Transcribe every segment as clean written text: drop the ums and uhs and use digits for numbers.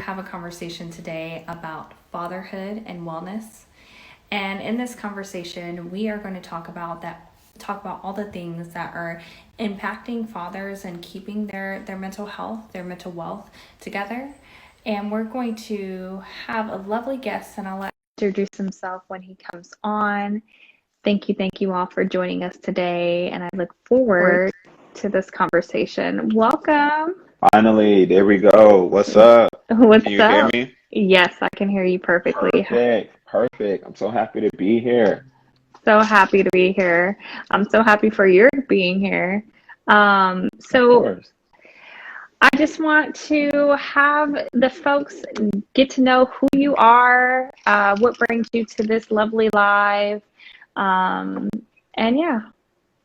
have a conversation today about fatherhood and wellness. And in this conversation, we are going to talk about all the things that are impacting fathers and keeping their mental health, their mental wealth together. And we're going to have a lovely guest, and I'll let him introduce himself when he comes on. Thank you all for joining us today, and I look forward to this conversation. Welcome. Finally, there we go. What's up? What's Can you hear up? me? Yes, I can hear you perfectly. Perfect. I'm so happy to be here. So happy to be here. I'm so happy for your being here. Of So course. I just want to have the folks get to know who you are, what brings you to this lovely live, and yeah,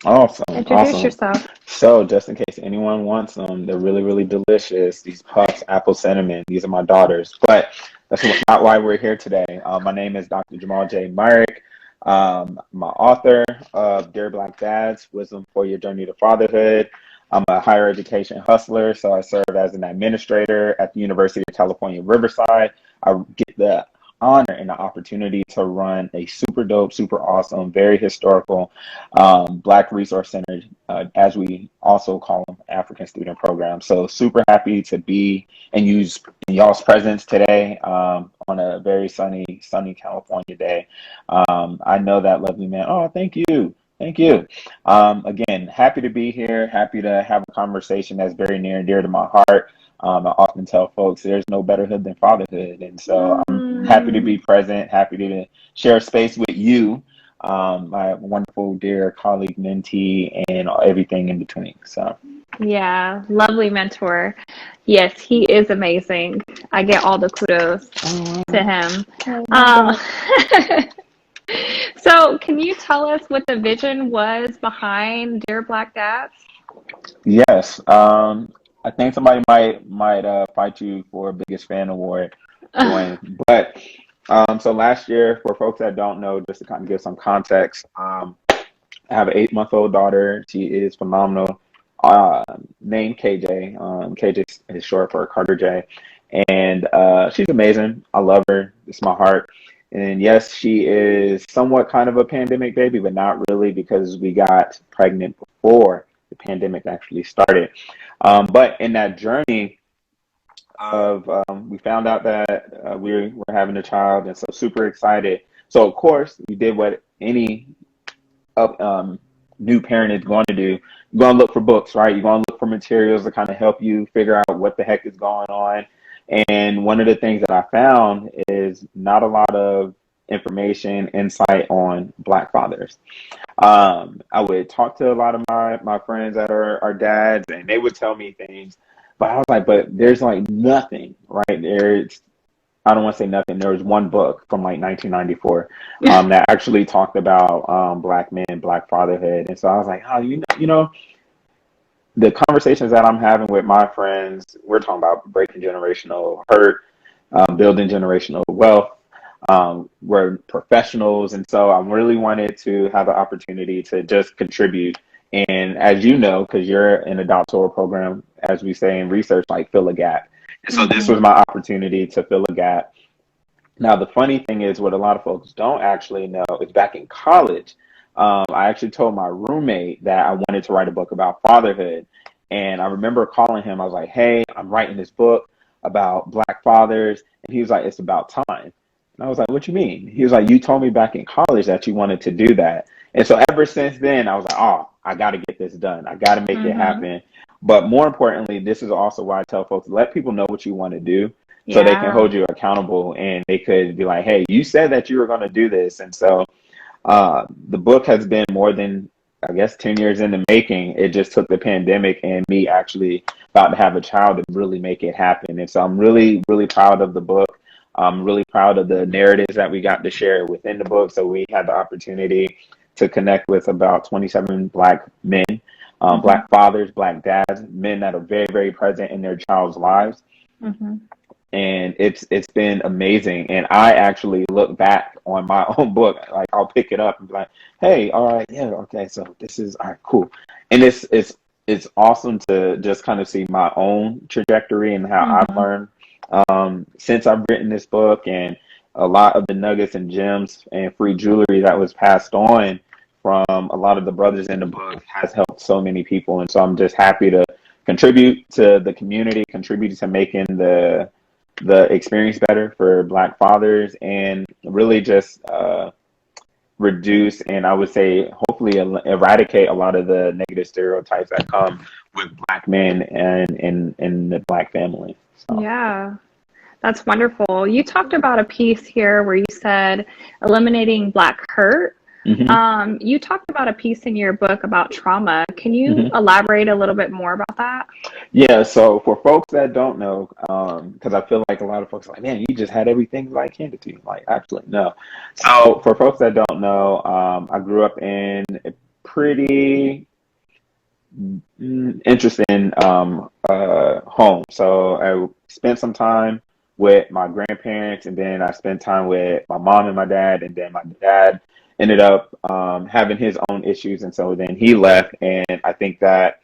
Awesome. introduce yourself. So, just in case anyone wants them, they're really, really delicious. These puffs, apple cinnamon, these are my daughters. But that's not why we're here today. My name is Dr. Jamal J. Myrick. I'm an author of Dear Black Dads, Wisdom for Your Journey to Fatherhood. I'm a higher education hustler, so I serve as an administrator at the University of California, Riverside. I get the honor and the opportunity to run a super dope, super awesome, very historical Black Resource Center, as we also call them, African Student Program. So super happy to be and use y'all's presence today on a very sunny California day. I know that lovely man. Oh, thank you. Thank you. Again, happy to be here. Happy to have a conversation that's very near and dear to my heart. I often tell folks there's no better hood than fatherhood. And so I'm happy to be present, happy to share space with you, my wonderful, dear colleague, mentee, and everything in between. So, Yeah, lovely mentor. Yes, he is amazing. I get all the kudos to him. So, can you tell us what the vision was behind Dear Black Dads? yes, I think somebody might fight you for biggest fan award to win. But so last year, for folks that don't know, just to kind of give some context, I have an 8-month-old daughter. She is phenomenal. Named KJ. KJ is short for Carter J. And she's amazing. I love her. It's my heart. And yes, she is somewhat kind of a pandemic baby, but not really because we got pregnant before the pandemic actually started. But in that journey of, we found out that we were having a child, and so super excited. So of course, we did what any new parent is going to do. You're going to look for books, right? You're going to look for materials to kind of help you figure out what the heck is going on. And one of the things that I found is not a lot of information, insight on Black fathers. I would talk to a lot of my friends that are dads, and they would tell me things, but I was like, but there's like nothing, right? I don't want to say nothing. There was one book from like 1994 that actually talked about Black men, Black fatherhood. And so I was like, oh, you know, the conversations that I'm having with my friends, we're talking about breaking generational hurt, building generational wealth. We're professionals. And so I really wanted to have the opportunity to just contribute. And as you know, because you're in a doctoral program, as we say in research, like fill a gap. And so this was my opportunity to fill a gap. Now, the funny thing is, what a lot of folks don't actually know is back in college, I actually told my roommate that I wanted to write a book about fatherhood. And I remember calling him. I was like, hey, I'm writing this book about Black fathers. And he was like, it's about time. And I was like, what you mean? He was like, you told me back in college that you wanted to do that. And so ever since then, I was like, oh, I got to get this done. I got to make it happen. But more importantly, this is also why I tell folks, let people know what you want to do so they can hold you accountable, and they could be like, hey, you said that you were going to do this. And so the book has been more than, I guess, 10 years in the making. It just took the pandemic and me actually about to have a child to really make it happen. And so I'm really, really proud of the book. I'm really proud of the narratives that we got to share within the book. So we had the opportunity to connect with about 27 Black men, Black fathers, Black dads, men that are very, very present in their child's lives. And it's been amazing. And I actually look back on my own book, like I'll pick it up and be like, hey, all right, yeah, okay, so this is all right, cool. And it's awesome to just kind of see my own trajectory and how I've learned Since I've written this book, and a lot of the nuggets and gems and free jewelry that was passed on from a lot of the brothers in the book has helped so many people. And so I'm just happy to contribute to the community, contribute to making the experience better for Black fathers, and really just reduce, and I would say hopefully eradicate a lot of the negative stereotypes that come with Black men and in the Black family. So. Yeah, that's wonderful. You talked about a piece here where you said eliminating Black hurt. Hmm. You talked about a piece in your book about trauma. Can you Hmm. elaborate a little bit more about that? Yeah, so for folks that don't know, because I feel like a lot of folks are like, man, you just had everything like handed to you. Like, actually, no. So for folks that don't know, I grew up in a pretty interesting home. So I spent some time with my grandparents, and then I spent time with my mom and my dad, and then my dad ended up having his own issues, and so then he left, and I think that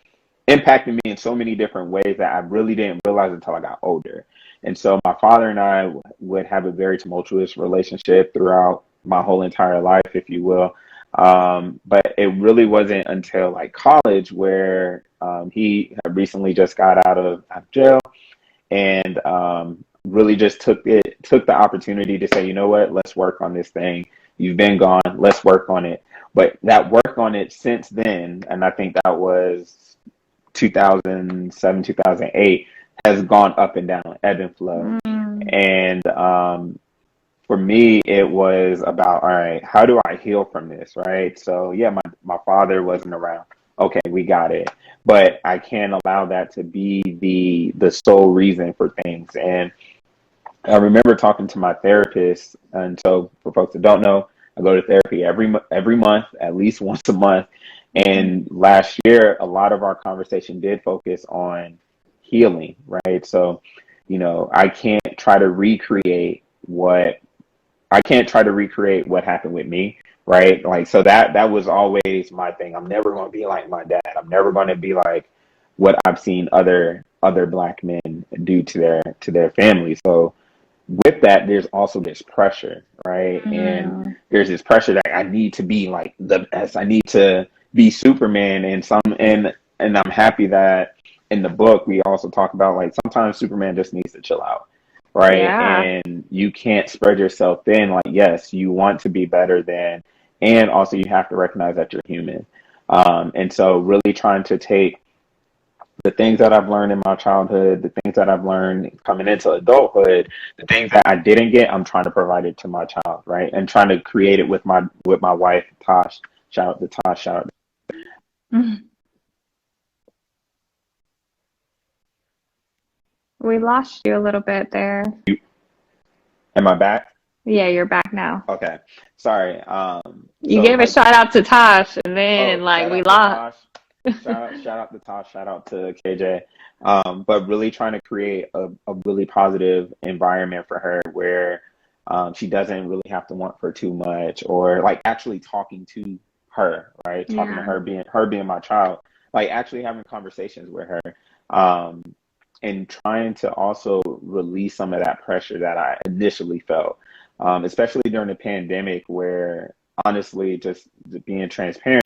impacted me in so many different ways that I really didn't realize until I got older. And so my father and I would have a very tumultuous relationship throughout my whole entire life, if you will. But it really wasn't until like college where he had recently just got out of jail, and really just took the opportunity to say, you know what, let's work on this thing. You've been gone, let's work on it. But that work on it since then, and I think that was 2007, 2008, has gone up and down, ebb and flow. Mm, And for me, it was about, all right, how do I heal from this, right? So, yeah, my father wasn't around. Okay, we got it. But I can't allow that to be the sole reason for things. And I remember talking to my therapist, and so for folks that don't know, I go to therapy every month, at least once a month. And last year, a lot of our conversation did focus on healing, right? So, I can't try to recreate what happened with me, right? Like, so that was always my thing. I'm never going to be like my dad. I'm never going to be like what I've seen other Black men do to their family. So with that, there's also this pressure, right? And mm, there's this pressure that I need to be like the best. I need to be Superman, and I'm happy that in the book we also talk about like sometimes Superman just needs to chill out, right? yeah. And you can't spread yourself thin. Like, yes, you want to be better than, and also you have to recognize that you're human. And so really trying to take the things that I've learned in my childhood, the things that I've learned coming into adulthood, the things that I didn't get, I'm trying to provide it to my child, right? And trying to create it with my wife, Tosh. Shout out to Tosh. Shout out. Mm. We lost you a little bit there. Am I back? Yeah, you're back now. Okay. Sorry. You So gave a like, shout out to Tosh, and then oh, like shout we out to lost. Tosh. Shout out to Tosh. Shout out to KJ. But really trying to create a really positive environment for her where she doesn't really have to want for too much, or like actually talking to her, right? Talking to Yeah. her being my child, like actually having conversations with her. Um, and trying to also release some of that pressure that I initially felt, especially during the pandemic, where honestly, just being transparent,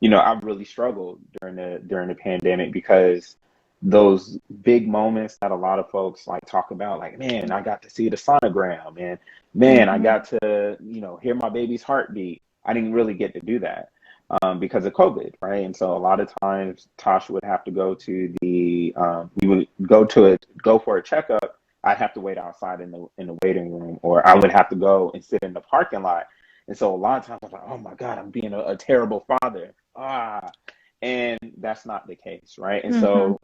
I've really struggled during the pandemic because those big moments that a lot of folks like talk about, like, man, I got to see the sonogram, and man, I Hmm. got to, hear my baby's heartbeat. I didn't really get to do that because of COVID, right? And so a lot of times Tasha would have to go to we would go for a checkup. I'd have to wait outside in the waiting room, or I would have to go and sit in the parking lot. And so a lot of times I'm like, oh my God, I'm being a terrible father. And that's not the case, right? And Hmm. so,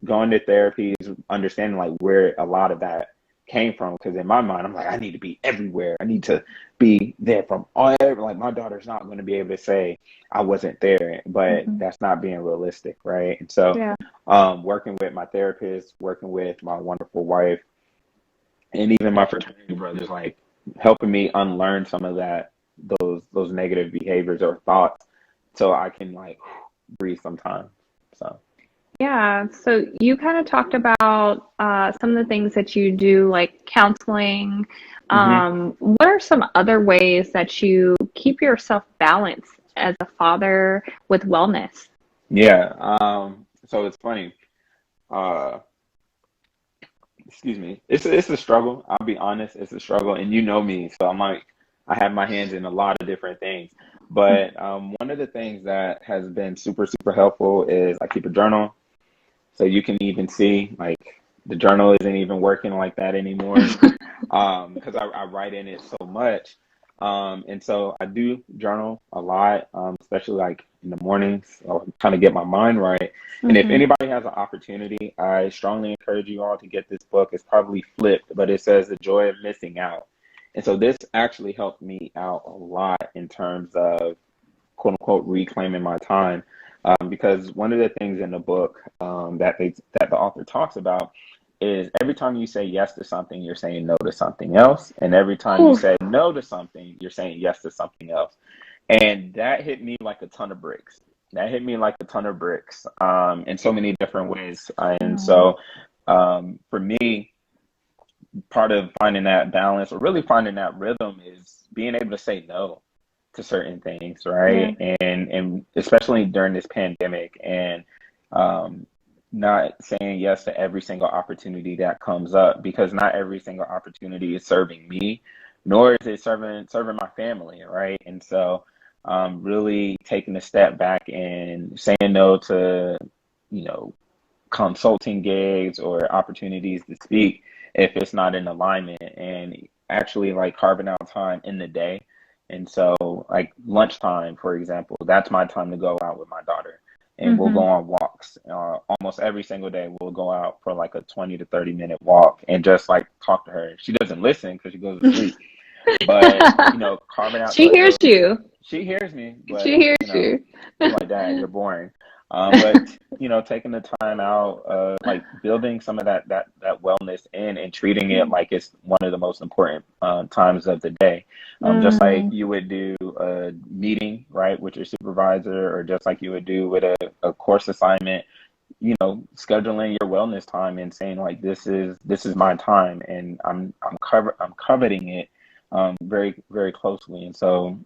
going to therapy is understanding like where a lot of that came from. Because in my mind, I'm like, I need to be everywhere. I need to be there from all. Like my daughter's not going to be able to say I wasn't there, but Hmm. that's not being realistic, right? And so, Yeah. working with my therapist, working with my wonderful wife, and even my fraternity brothers, like helping me unlearn some of those negative behaviors or thoughts, so I can like breathe sometimes. So. Yeah, so you kind of talked about some of the things that you do, like counseling. Hmm. What are some other ways that you keep yourself balanced as a father with wellness? Yeah. So it's funny. Uh, excuse me. It's a struggle. I'll be honest. It's a struggle, and you know me, so I'm like, I have my hands in a lot of different things. But one of the things that has been super helpful is I keep a journal, so you can even see like the journal isn't even working like that anymore, because I write in it so much. And so I do journal a lot, especially like in the mornings, or kind of get my mind right. And if Hmm. anybody has an opportunity, I strongly encourage you all to get this book. It's probably flipped, but it says The Joy of Missing Out. And so this actually helped me out a lot in terms of quote unquote reclaiming my time. Because one of the things in the book that the author talks about is every time you say yes to something, you're saying no to something else, and every time you Oh, say no to something, you're saying yes to something else. And that hit me like a ton of bricks. That hit me like a ton of bricks, in so many different ways. And so, for me, part of finding that balance or really finding that rhythm is being able to say no to certain things, yeah. right? And especially during this pandemic, and um, not saying yes to every single opportunity that comes up, because not every single opportunity is serving me, nor is it serving my family, right? And so, really taking a step back and saying no to, you know, consulting gigs or opportunities to speak if it's not in alignment, and actually like carving out time in the day. And so like lunchtime, for example, that's my time to go out with my daughter, and we'll go Hmm. on walks. Almost every single day we'll go out for like a 20 to 30-minute walk and just like talk to her. She doesn't listen because she goes to sleep, but carving out She hears those, you. she hears me, She but hears you. she's like, Dad, you're boring. But taking the time out, like building some of that wellness in and treating it like it's one of the most important times of the day. Just like Mm, you would do a meeting, right, with your supervisor, or just like you would do with a course assignment. Scheduling your wellness time and saying like this is my time, and I'm coveting it very very closely. And so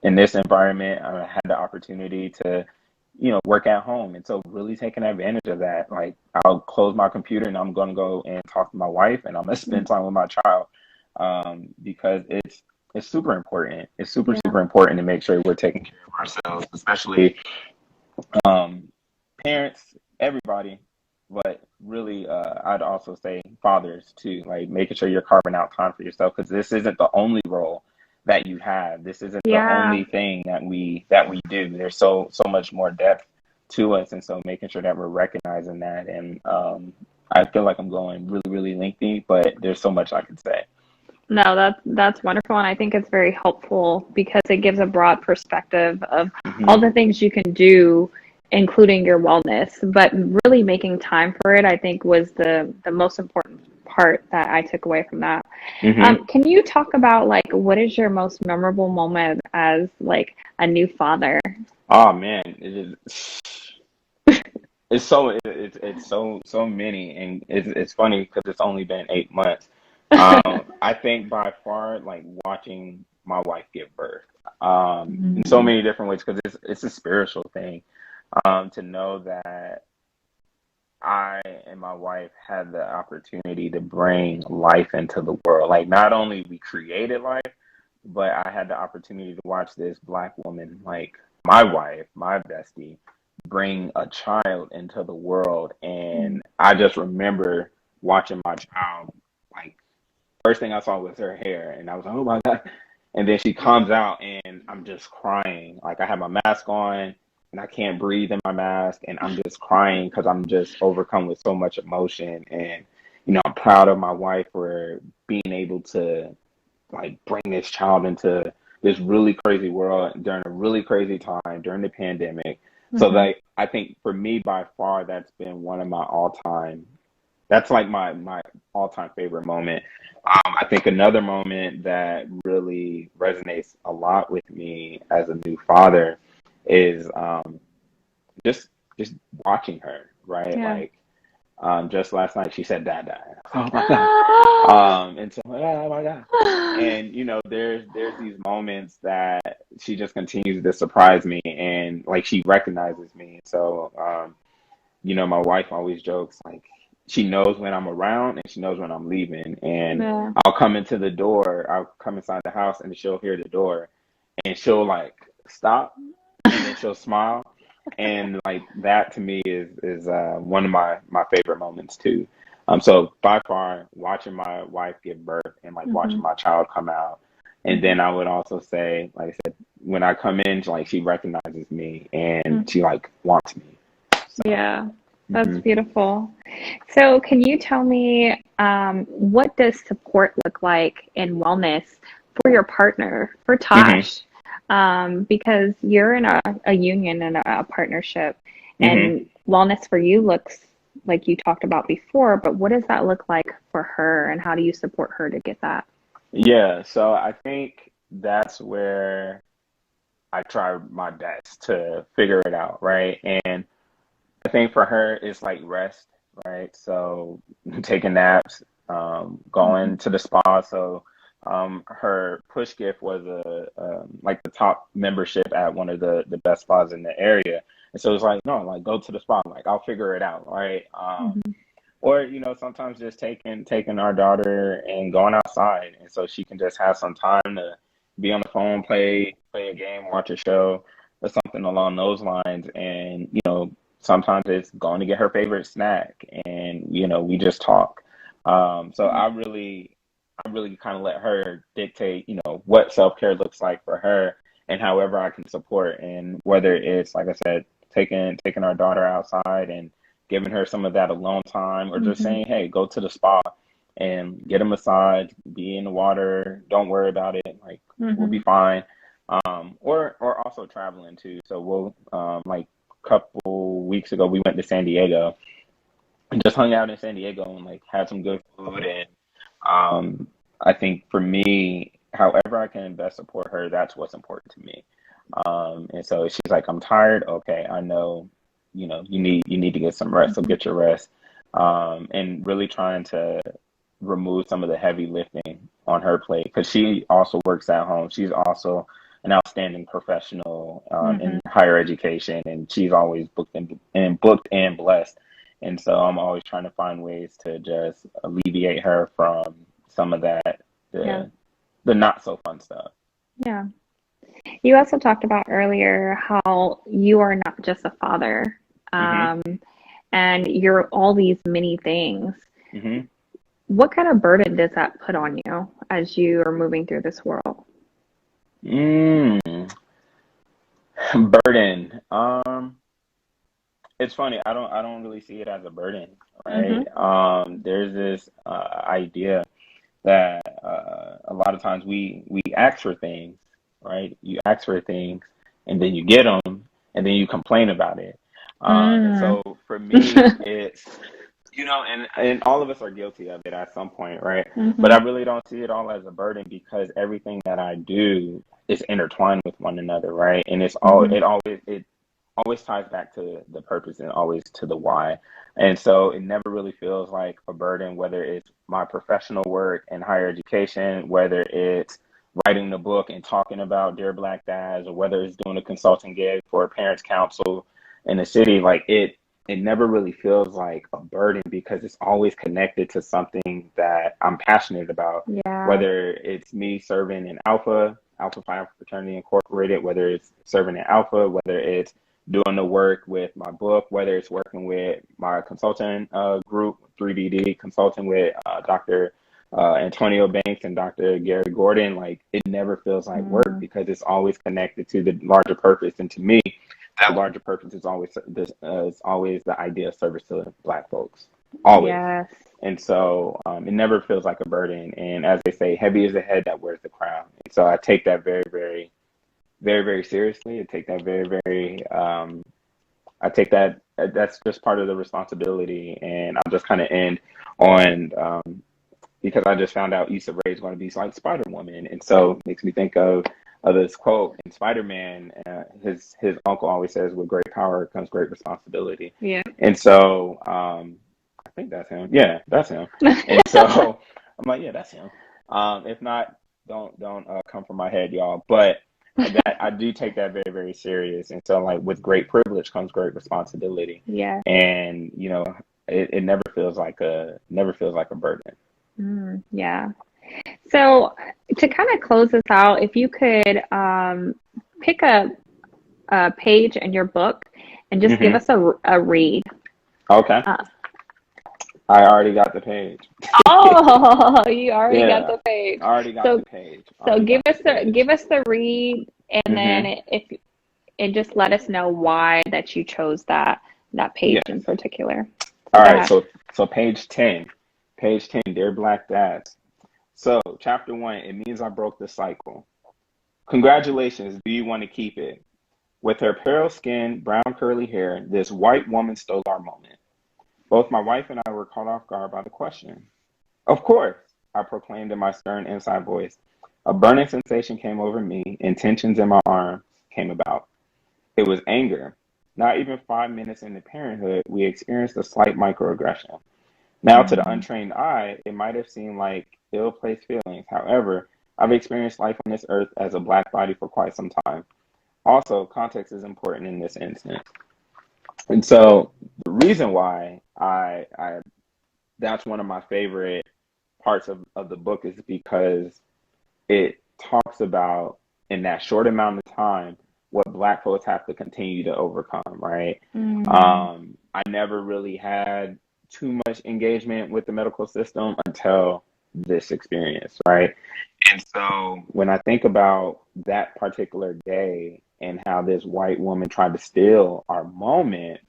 in this environment, I had the opportunity to work at home, and so really taking advantage of that. Like, I'll close my computer and I'm going to go and talk to my wife, and I'm going to spend time with my child, because it's super important. It's yeah. super important to make sure we're taking care of ourselves, especially um, parents, everybody, but really, I'd also say fathers too, like making sure you're carving out time for yourself, because this isn't the only role that you have. This isn't the Yeah. only thing that we do. There's so much more depth to us, and so making sure that we're recognizing that. And I feel like I'm going really, really lengthy, but there's so much I could say. No, that's wonderful, and I think it's very helpful because it gives a broad perspective of all Hmm. the things you can do, including your wellness. But really making time for it, I think, was the most important part that I took away from that. Hmm. Can you talk about like what is your most memorable moment as like a new father? Oh man, it is. It's so many, and it's funny because it's only been 8 months. I think by far, like watching my wife give birth, in so Mm, many different ways, because it's a spiritual thing. To know that I and my wife had the opportunity to bring life into the world. Like, not only we created life, but I had the opportunity to watch this Black woman, like my wife, my bestie, bring a child into the world. mm, And I just remember watching my child, like, first thing I saw was her hair, and I was like, oh my God. And then she comes out, and I'm just crying. Like, I have my mask on, and I can't breathe in my mask, and I'm just crying because I'm just overcome with so much emotion. And, I'm proud of my wife for being able to, like, bring this child into this really crazy world during a really crazy time during the pandemic. So, mhm. like, I think for me, by far, that's been one of my all-time, that's like my all-time favorite moment. I think another moment that really resonates a lot with me as a new father is just just watching her. right? Yeah. Like, just last night she said dad died. Oh my God. And so, oh my God. And there's these moments that she just continues to surprise me, and like she recognizes me. So, my wife always jokes like she knows when I'm around and she knows when I'm leaving. And Yeah. I'll come inside the house and she'll hear the door and she'll like stop and then she'll smile. And like that to me is one of my favorite moments too. So by far watching my wife give birth and like watching Mhm. my child come out. And then I would also say, like I said, when I come in, like she recognizes me and Mhm. she like wants me. So. Yeah, that's Mhm. beautiful. So, can you tell me what does support look like in wellness for your partner, for Mhm. Tosh? Because you're in a union and a partnership, Mhm. and wellness for you looks like you talked about before, but what does that look like for her, and how do you support her to get that? Yeah, so I think that's where I try my best to figure it out, right? And I think for her, it's like rest, right? So taking naps, Hmm. going to the spa. So her push gift was like the top membership at one of the best spas in the area. And so it's like, no, like go to the spa, like I'll figure it out, right? Hmm. Or sometimes just taking our daughter and going outside, and so she can just have some time to be on the phone, play a game, watch a show, or something along those lines. And sometimes it's going to get her favorite snack, and we just talk. So I really kind of let her dictate, what self care looks like for her, and however I can support, and whether it's like I said, taking our daughter outside and giving her some of that alone time, or just Hmm. saying, hey, go to the spa and get a massage, be in the water, don't worry about it, like we'll be Hmm. fine. Or also traveling too. So we'll like a couple weeks ago we went to San Diego and just hung out in San Diego and like had some good food. And I think for me, however I can best support her, that's what's important to me. And so she's like, I'm tired. Okay, I know, you need to get some rest. So Hmm. get your rest. And really trying to remove some of the heavy lifting on her plate because she also works at home. She's also an outstanding professional Hmm. in higher education, and she's always booked and blessed. And so I'm always trying to find ways to just alleviate her from some of that Yeah. the not so fun stuff. Yeah. You also talked about earlier how you are not just a father, Hmm. um, and you're all these many things. Hmm. What kind of burden does that put on you as you are moving through this world? Mm, burden. It's funny. I don't really see it as a burden, right? Hmm. There's this idea that a lot of times we ask for things, right? You ask for things, and then you get them, and then you complain about it. And Mm. so for me, it's and all of us are guilty of it at some point, right? But Hmm. I really don't see it all as a burden because everything that I do is intertwined with one another, right? And Hmm. it always ties back to the purpose and always to the why. And so it never really feels like a burden, whether it's my professional work in higher education, whether it's writing the book and talking about Dear Black Dads, or whether it's doing a consulting gig for a parents council in the city. Like it never really feels like a burden because it's always connected to something that I'm passionate about, Yeah. whether it's me serving in Alpha Phi Fraternity Incorporated, whether it's serving in Alpha, whether it's doing the work with my book, whether it's working with my consulting group, 3BD, consulting with Dr. Antonio Banks and Dr. Gary Gordon. Like it never feels like work Mm. because it's always connected to the larger purpose. And to me, that larger purpose is always the idea of service to Black folks, always. Yes. And so it never feels like a burden. And as they say, heavy is the head that wears the crown. And so I take that very, very, very, very seriously. I take that very, very. I take that. That's just part of the responsibility. And I'll just kind of end on because I just found out Issa Rae is going to be like Spider Woman, and so it makes me think of this quote in Spider-Man. His uncle always says, "With great power comes great responsibility." Yeah. And so I think that's him. Yeah, that's him. And so I'm like, yeah, that's him. If not, don't come from my head, y'all. But that I do take that very, very serious. And so, like, with great privilege comes great responsibility. Yeah. And it never feels like a burden. Yeah. So to kind of close this out, if you could pick a page in your book and just give us a read. Okay. I already got the page. Oh, you already got Yeah, the page. I already got So the page. so Already give got us the page. the read, and then and just let us know why that you chose that page Yes. in particular. All right. So page 10. Page 10, Dear Black Dads. So chapter 1, it means I broke the cycle. Congratulations. Do you want to keep it? With her pale skin, brown curly hair, this white woman stole our moment. Both my wife and I were caught off guard by the question. Of course, I proclaimed in my stern inside voice. A burning sensation came over me, and tensions in my arms came about. It was anger. Not even 5 minutes into parenthood, we experienced a slight microaggression. Now, to the untrained eye, it might have seemed like ill-placed feelings. However, I've experienced life on this earth as a black body for quite some time. Also, context is important in this instance. And so the reason why I that's one of my favorite parts of the book is because it talks about in that short amount of time what black folks have to continue to overcome, right? I never really had too much engagement with the medical system until this experience, right? And so when I think about that particular day and how this white woman tried to steal our moment,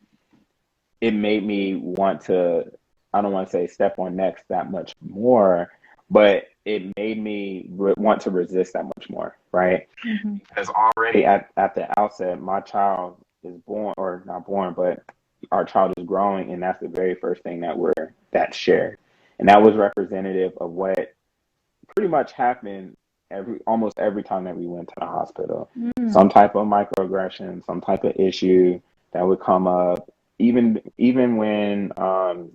it made me want to, I don't want to say step on necks that much more, but it made me want to resist that much more, right? Because already at the outset, my child is born, or not born, but our child is growing, and that's the very first thing that's shared. And that was representative of what pretty much happened almost every time that we went to the hospital. Some type of microaggression, some type of issue that would come up. Even when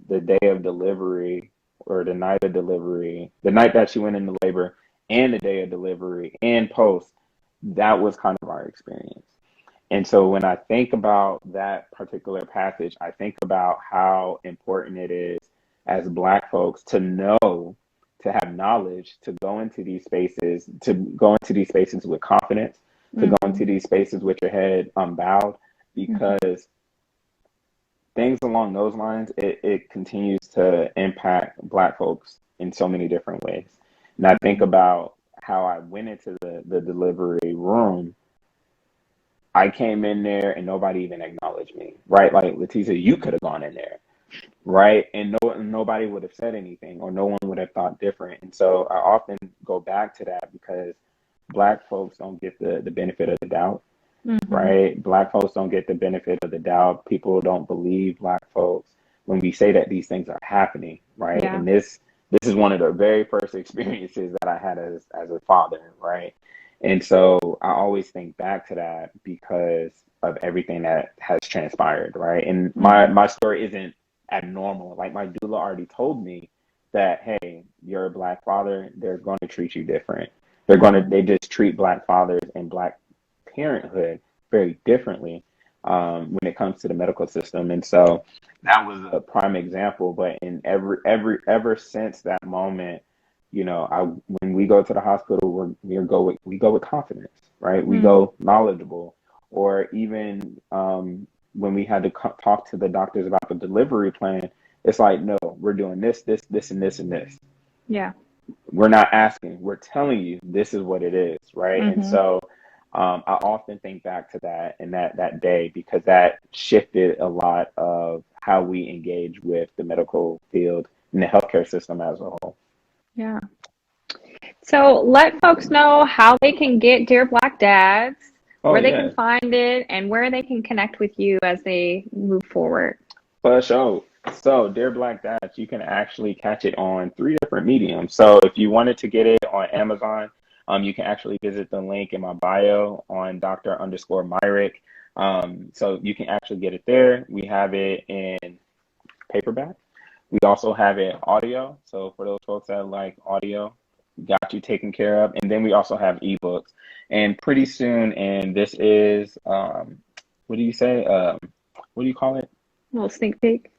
the day of delivery or the night of delivery, the night that she went into labor and the day of delivery and post, that was kind of our experience. And so when I think about that particular passage, I think about how important it is as Black folks to know, to have knowledge, to go into these spaces, with confidence, to go into these spaces with your head unbowed, because things along those lines, it continues to impact Black folks in so many different ways. And I think about how I went into the delivery room. I came in there and nobody even acknowledged me, right? Like Leticia, you could have gone in there, right? And nobody would have said anything, or no one would have thought different. And so I often go back to that because Black folks don't get the benefit of the doubt, right? Black folks don't get the benefit of the doubt. People don't believe Black folks when we say that these things are happening, right? Yeah. And this is one of the very first experiences that I had as a father, right? And so I always think back to that because of everything that has transpired, right? And my story isn't abnormal. Like, my doula already told me that, hey, you're a Black father, they're going to treat you different. They just treat Black fathers and Black parenthood very differently when it comes to the medical system. And so that was a prime example. But in ever since that moment, when we go to the hospital, we go with confidence, right? We go knowledgeable. Or even when we had to talk to the doctors about the delivery plan, it's like, no, we're doing this, this, and this, and this. Yeah. We're not asking, we're telling you this is what it is, right? And so I often think back to that and that day, because that shifted a lot of how we engage with the medical field and the healthcare system as a whole. Yeah. So let folks know how they can get Dear Black Dads, where they can find it, and where they can connect with you as they move forward. For sure. So, Dear Black Dads, you can actually catch it on 3 different mediums. So, if you wanted to get it on Amazon, You can actually visit the link in my bio on Dr._Myrick. So you can actually get it there. We have it in paperback. We also have it audio. So for those folks that like audio, got you taken care of. And then we also have ebooks. And pretty soon, and this is, what do you say? What do you call it? A little sneak peek.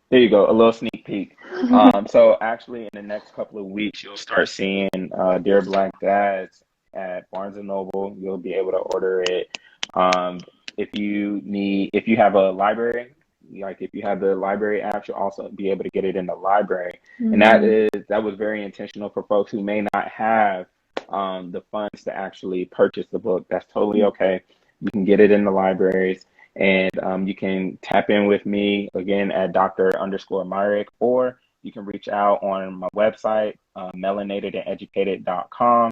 There you go, a little sneak peek. So actually, in the next couple of weeks, you'll start seeing Dear Black Dads at Barnes and Noble. You'll be able to order it. If you have a library, like if you have the library app, you'll also be able to get it in the library. And that was very intentional for folks who may not have the funds to actually purchase the book. That's totally okay. You can get it in the libraries. And you can tap in with me again at Dr._Myrick, or you can reach out on my website, melanatedandeducated.com,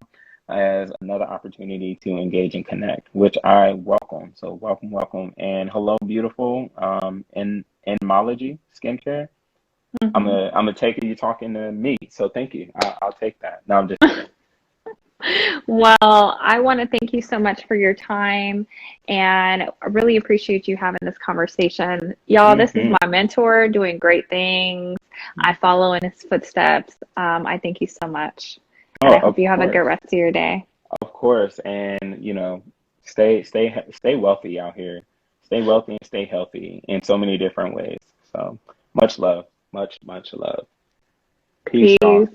as another opportunity to engage and connect, which I welcome. So welcome, welcome. And hello, beautiful, in Enmology Skincare. I'm gonna take it. You talking to me, so thank you. I'll take that. No, I'm just kidding. Well, I want to thank you so much for your time, and I really appreciate you having this conversation. Y'all, this is my mentor doing great things. I follow in his footsteps. I thank you so much. And I hope you have a good rest of your day. Of course. And, stay wealthy out here. Stay wealthy and stay healthy in so many different ways. So much love. Much, much love. Peace, y'all.